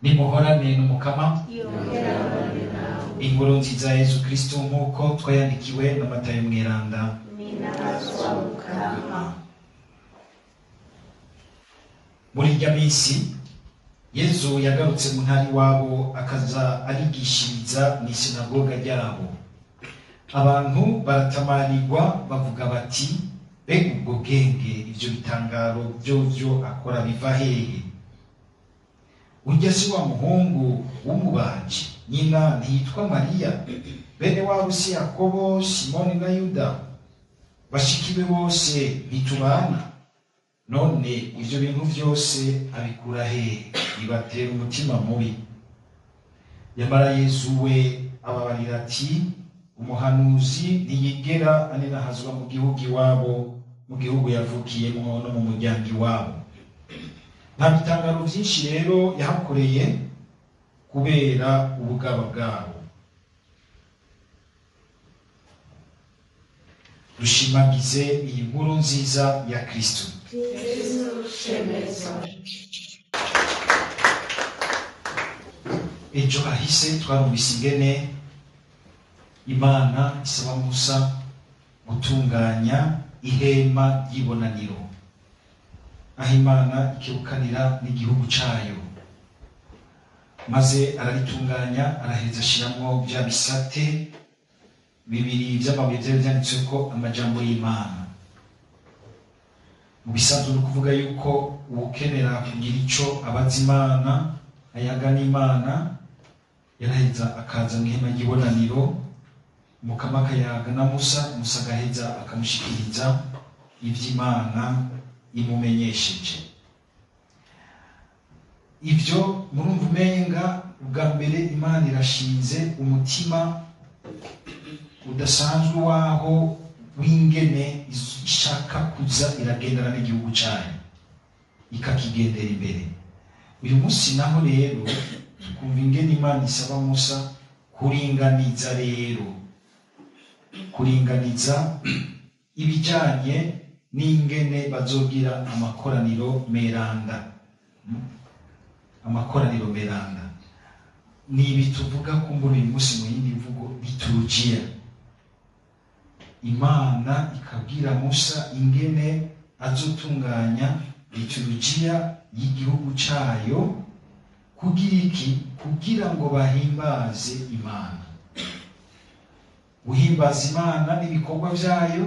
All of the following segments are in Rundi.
nimuhorane n'umukama inkuru nziza ya Yesu Kristo nk'uko twayandikiwe na Matayo mweranda. Muri irya minsi Yesu yagarutse mu ntara iwabo akaza arigishiriza mu isinagoga ryabo. Abantu baratamarirwa bavuga bati, mbega ubwo bwenge ivyo bitangaro vyovyo akora biva hehe? Urya si wa muhungu w'umubaji, nyina ntiyitwa Mariya, bene wabo si Yakobo, Simoni na Yuda? Bashikiwe bose ntitubana? None ivyo bintu vyose abikura hehe? Bibatera umutima mubi. Yamara Yesu we ababarira ati, umuhanuzi ntiyigera aninahazwa mu gihugu iwabo, mu gihugu yavukiyemwo no mu muryango iwabo. Nta bitangaro vyinshi rero yahakoreye kubera ubugaba bwabo. Dushimagize iyi nkuru nziza ya Kristo. Ejo hahise twarumvise ingene Imana isaba Musa gutunganya ihema ry'ibonaniro, aho Imana ikibukanira n'igihugu cayo, maze araritunganya araheza ashiramwo vya bisate bibiri vy'amabuye vyari vyanditsweko amajambo y'Imana. Mu bisanzwe ni ukuvuga yuko uwukenera kugira ico abaza Imana ayaga n'Imana yaraheza akaza mu ihema ry'ibonaniro, Mukama akayaga na Musa, Musa agaheza akamushikiriza ivy'Imana imumenyesheje. Ivyo murumva umenga ubwa mbere Imana irashinze umutima udasanzwe waho w'ingene ishaka kuza iragendana n'igihugu cayo ikakigendera imbere. Uyu munsi naho rero tukumva ingene Imana isaba Musa kuringaniza ibijanye n'ingene bazogira amakoraniro meranda. Amakoraniro meranda ni ibi tuvuga kumbura uyu munsi mu yindi mvugo liturujia. Imana ikabwira Musa ingene azotunganya liturujia y'igihugu cayo kugira iki? Kugira ngo bahimbaze Imana. Guhimbaza Imana n'ibikorwa vyayo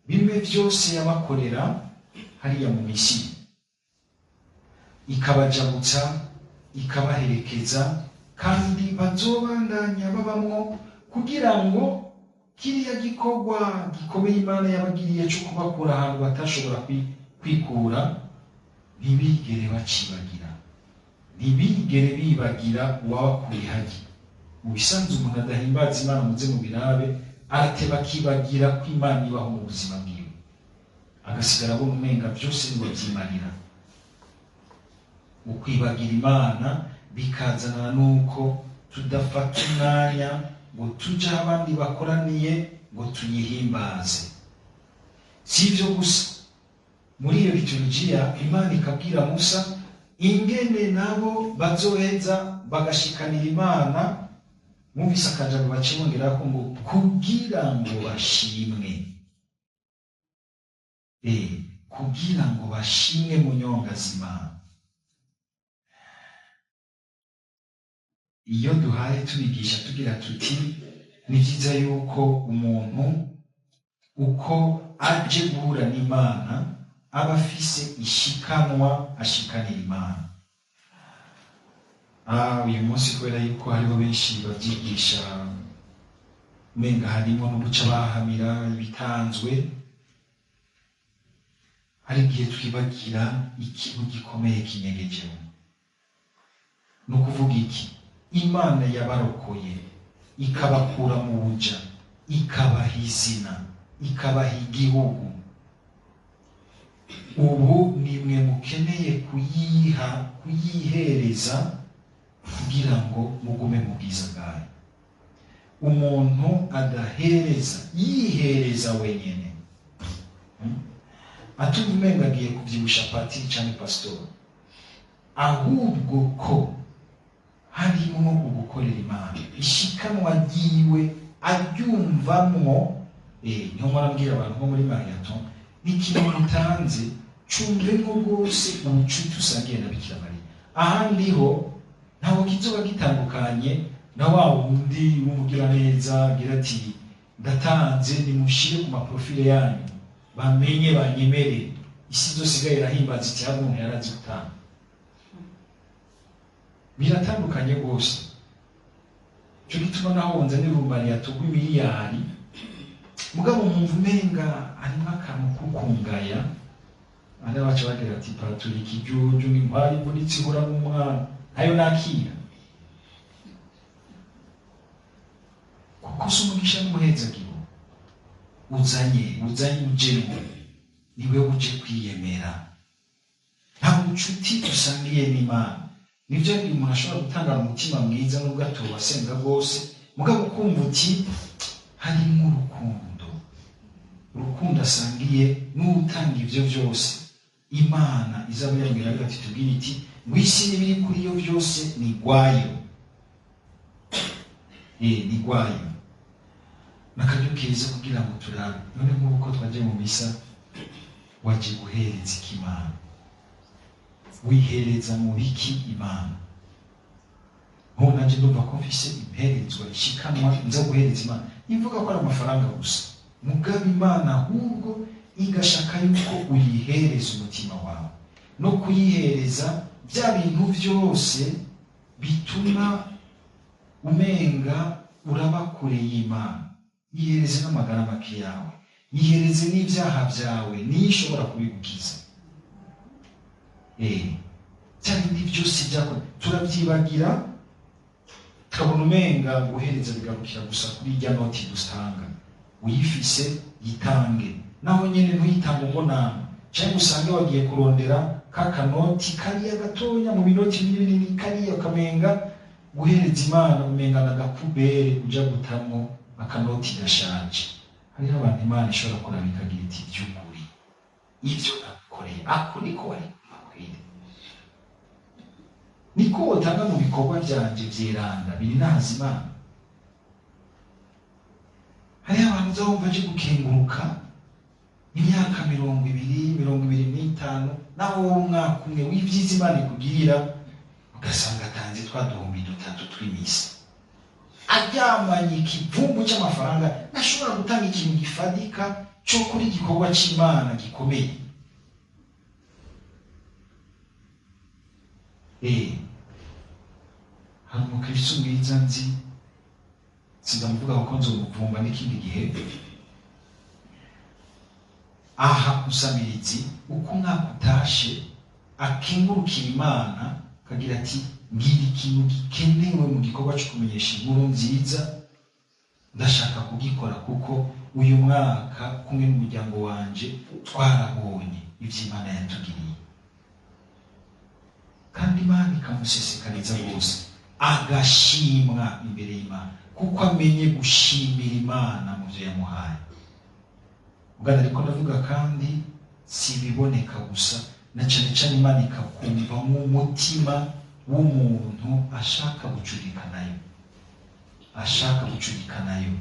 bimwe vyose yabakorera hariya mu Misiri, ikabajabutsa ikabaherekeza, kandi bazobandanya babamwo kugira ngo kiriya gikorwa gikomeye Imana yabagiriye cyo kubakura ahantu batashobora kwikura ntibigere bacibagira, ntibigere bibagira uwabakuye hagi. Mu bisanzwe umuntu adahimbaza Imana muze mu birabe arateba akibagira ko Imana ibaho mu buzima bwiwe, agasigara abona umenga byose ngo byimarira. Ukwibagira Imana bikazana nuko tudafata umwanya ngo tuje abandi bakoraniye ngo tuyihimbaze. Si ivyo gusa, muri iyo liturujia Imana ikabwira Musa ingene nabo bazoheza bagashikanira Imana. Mwumvise akajambo bacibongerako ngo kugira ngo bashimwe. Kugira ngo bashimwe mu nyonga z'Imana. Iyo duhaye tubigisha tugira tuti ni vyiza yuko umuntu uko aje guhura n'Imana aba afise ishikanwa ashikanira Imana. Uyu munsi kubera yuko hariho benshi bavyigisha umenga harimo no guca bahamira ibitanzwe, hari igihe twibagira ikintu gikomeye kinyegejeho. Ni ukuvuga iki? Imana yabarokoye ikabakura mu buja, ikabaha izina, ikabaha igihugu. Ubu nimwe mukeneye kuyihereza kugira ngo mugume mu bwiza bwayo. Umuntu adahereza yihereza wenyene atumva umenga agiye kuvyibusha patiri canke pastor, ahubwo ko Imana, ishikanwa ryiwe aryumvamwo. Niho murambwira abantu bo muri marathon, n'ikintu mutanze cumve nko rwose ubucuti usangiye na Bikira Mariya. Ahandi ho ntabwo kizoba gitandukanye na wa wundi w'umugira neza agira ati ndatanze nimushire ku maprofile yanyu bamenye banyemere, isi zosigaye irahimbaza iti hari umuntu yarazi gutanga. Biratandukanye rwose. Cyo gituma naho wonza n'irumbani yatugwa miliyari, mugabo mwumva umenga arimo akantu kukungaya. Anda bacu bagira ati paraturika igihugu n'impari mbonitse ihura n'umwana ntayo nakira, kuko si umugisha n'umuhezagiro uzanye ujemo, niwe uje kwiyemera. Nta bucuti dusangiye n'Imana. Nibyo ari umuntu ashobora gutanga umutima mwiza n'ubwo atobasenga rwose, mugabo ukumva uti harimo urukundo asangiye n'utanga ibyo byose. Imana izaba yambwira ati tubwire iti ngwisi n'ibiri kuri yo byose ni gwayo. Ni gwayo. Nakajyo keza kugira ngo turabe none nk'uko twaje mu misa, waje guhereza Imana, wihereza mu biki Imana. Nko nanje ndumva ko mfise imperezwa ishikanwa nza guhereza Imana, ivuga ko ari amafaranga gusa, mugaba Imana ahubwo igashaka yuko uyihereza umutima wawe, no kuyihereza bya bintu byose bituma umenga uraba kure y'Imana. Yihereze n'amagara make yawe, yihereze n'ibyaha byawe, niyo ishobora kubigukiza. Bya bindi byose byakora turabyibagira, tukabona umenga guhereza bigarukira gusa kuri irya noti dusanga. Uyifise yitange, naho nyene ntuyitange ngo nama cyangwa usange wagiye kurondera kakanoti kariya gatonya mu binoti binini kariya kamenga guhereza Imana umenga na gakubere kuja gutamwo akanoti gashaje. Hariho abantu Imana ishobora kurabika agira iti by'ukuri ivyo nakoreye ako niko wari makwire, niko wotanga mu bikorwa byanje vyeranda biri nahaza Imana. Hariho abantu uzabumva aje gukenguruka imyaka 20-25 naho umwaka umwe w'ivyiza Imana ikugirira, ugasanga atanze twaduhumbi 3 tw'imisi, aryamanye ikivumbu cy'amafaranga, nashobora gutanga ikintu gifadika cyo kuri igikorwa cy'Imana gikomeye. Hari umukristo mwiza nzi, sindamuvuga ko nzomuvumba n'ikindi gihe, aha usamirizi uko umwaka utashe akengurukira Imana kagira ati ngira ikintu gikenewe mu gikorwa cyo kumenyesha inkuru nziza, ndashaka kugikora kuko uyu mwaka kumwe n'umuryango wanje twarabonye ibyo Imana yatugiriye. Kandi Imana ikamusesekariza bose, agashimwa imbere y'Imana kuko amenye gushimira Imana mu byo yamuhaye. Ugana ariko ndavuga kandi si biboneka gusa, na cyane cyane Imana ikakumva mu mutima w'umuntu ashaka gucurika nayo,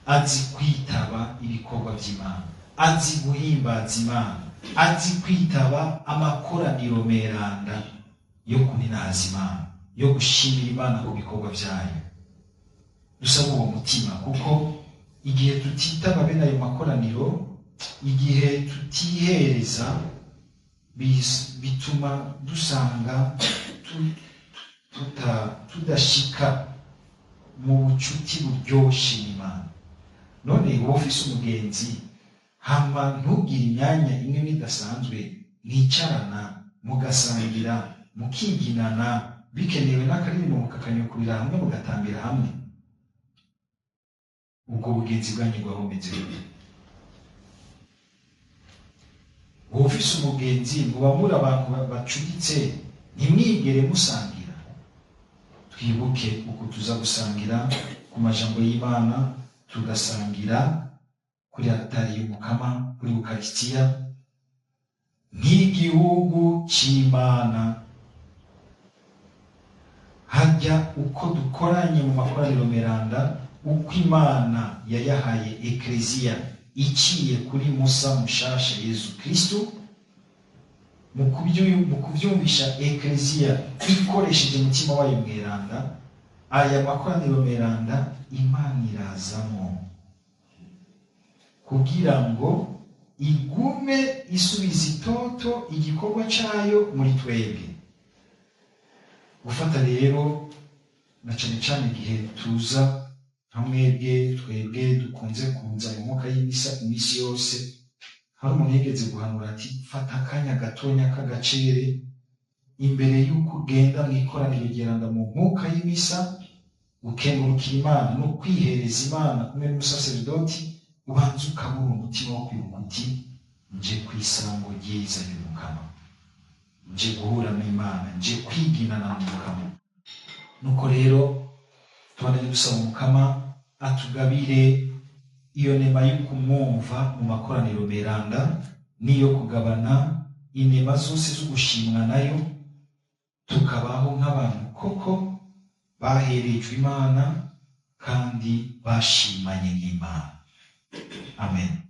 azi kwitaba ibikorwa by'Imana, azi guhimbaza Imana, azi kwitaba amakoraniro meranda yo kuninaza Imana, yo gushimira Imana ku bikorwa byayo. Dusaba uwo mutima, kuko igihe tutitaba bene ayo makoraniro, igihe tutihereza, bituma dusanga tudashika mu bucuti buryoshye n'Imana. None wowe ufise umugenzi hama ntugire imyanya imwe midasanzwe, mwicarana mugasangira mukiginana, bikenewe n'akaririmbo mukakanyukurira hamwe mugatambira hamwe, ubwo bugenzi bwanyu bwaba bumeze gute? Wowe ufise umugenzi muba muri abantu bacuditse, ntimwigere musangira. Twibuke uko tuza gusangira ku majambo y'Imana, tugasangira kuri altari y'Umukama, kuri Ukaristiya, nk'igihugu cy'Imana. hajya uko dukoranye mu makoraniro meranda, uko Imana yayahaye ekleziya iciye kuri Musa mushasha Yesu Kristo, mu kuvyumvisha ekleziya ikoresheje umutima wayo mweranda, aya makoraniro meranda Imana irazamo kugira ngo igume isubiza itoto igikorwa cayo muri twebwe. Gufata rero na cane cane igihe tuza hamwebwe twebwe dukunze kuza mu mwuka y'imisa imisi yose, hari umuntu yigeze guhanura ati fata akanya gatonya k'agacere imbere y'uko ugenda mw'ikoraniro ryeranda mu mwuka y'imisa, ukengurukira Imana no kwihereza Imana kumwe n'umusaseridoti, ubanza ukabura umutima wo kwibuka uti nje kw'isango ryiza y'Umukama, nje guhura n'Imana, nje kwiginana n'Umukama. Nuko rero tubandanye dusaba Umukama atugabire iyo nema yo kumwumva mu makoraniro meranda, niyo kugabana inema zose zo gushimwa nayo, tukabaho nk'abantu koko baherejwe Imana kandi bashimanye n'Imana. Amen.